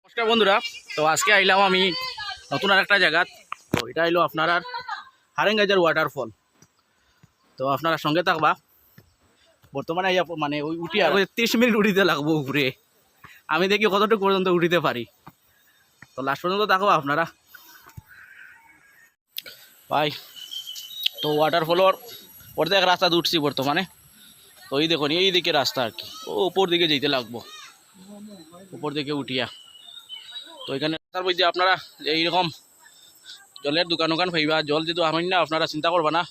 নমস্কার বন্ধুরা, তো আজকে আইলাম আমি নতুন আর একটা জায়গা। তো এটা হইলো আপনার আর হারেঙ্গাজার ওয়াটারফল। তো আপনারা সঙ্গে থাকবা। বর্তমানে মানে ওই উঠি আর 30 মিনিট উঠিতে লাগবো উপরে। আমি দেখি কতটুকু পর্যন্ত উঠিতে পারি। তো লাস্ট পর্যন্ত থাকবো আপনারা ভাই। তো ওয়াটারফলের অর্ধেক রাস্তা উঠছি বর্তমানে। তো এই দেখুন এই দিকে রাস্তা আর কি, ও উপর দিকে যেতে লাগবো, উপর দিকে উঠিয়া। তো এখানে রাস্তার মধ্যে আপনারা এইরকম জলের দোকান পাইবা। জল যেহেতু আমি না, আপনারা চিন্তা করবা না,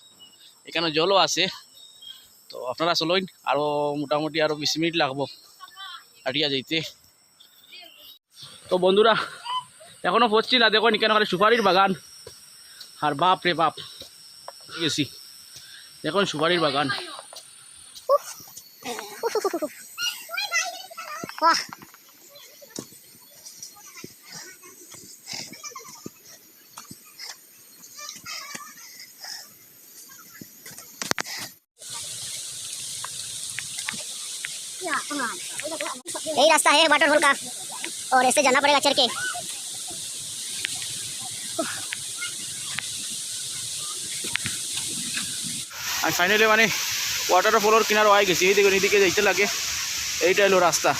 এখানে জলও আছে। তো আপনারা চলুন, আরও মোটামুটি আরও 20 মিনিট লাগবো হাঁটিয়া যাইতে। তো বন্ধুরা এখনও পড়ছি না, দেখুন এখানে খালি সুপারির বাগান। আর বাপ রে বাপ গেছি, দেখুন সুপারির বাগান। यही रास्ता है वाटरफॉल का और ऐसे जाना पड़ेगा चढ़ के। আর ফাইনালি মানে ওয়াটারফলের কিনারও আই গেছি। এই দেখুন এইদিকে যাইতে লাগে, এইটা হলো রাস্তা।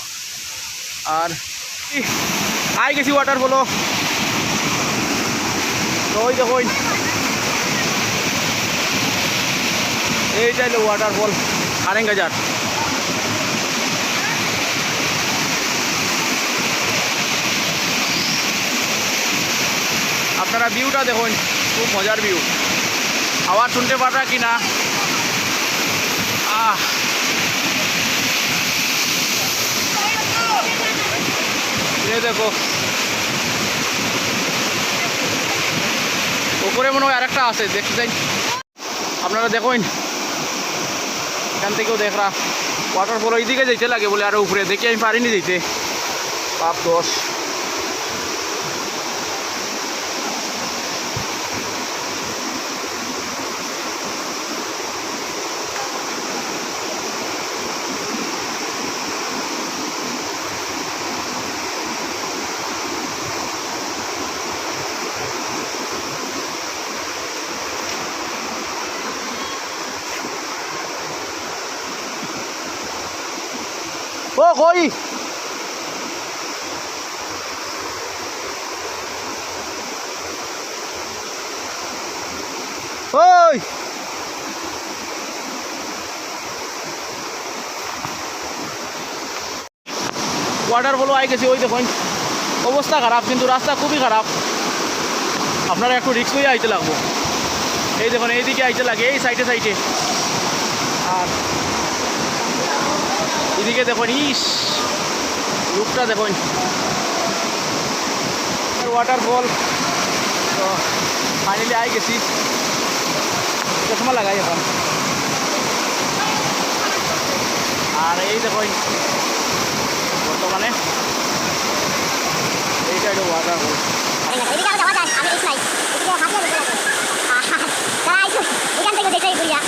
আর আই গেছি ওয়াটারফলও। তো ওই দেখুন এইটা হলো ওয়াটারফল হারেঙ্গাজার। আপনারা ভিউটা দেখুন, খুব মজার ভিউ। আওয়াজ শুনতে পারা কি না, দেখো উপরে মনে হয় আরেকটা আছে, দেখতে চাই আপনারা দেখুন। এখান থেকেও দেখরা ওয়াটারফল ওইদিকে যেতে লাগে বলে, আরও উপরে দেখি আমি পারিনি যেতে। বাপ দোষ। ও কই ওই ওয়াটারফলও আই গেছি। ওই দেখুন অবস্থা খারাপ, কিন্তু রাস্তা খুবই খারাপ। আপনারা একটু রিস্ক হয়ে আইতে লাগবো। এই দেখুন এইদিকে আইতে লাগে, এই সাইডে সাইডে। আর এদিকে দেখুন ইস লুকটা দেখুন, ওয়াটারফল। তো ফাইনালি আই গেছি। চশমা লাগাই এখন। আর এই দেখুন বর্তমানে এইটা হলো ওয়াটারফল। এখান থেকে দেখে ঘুরিয়া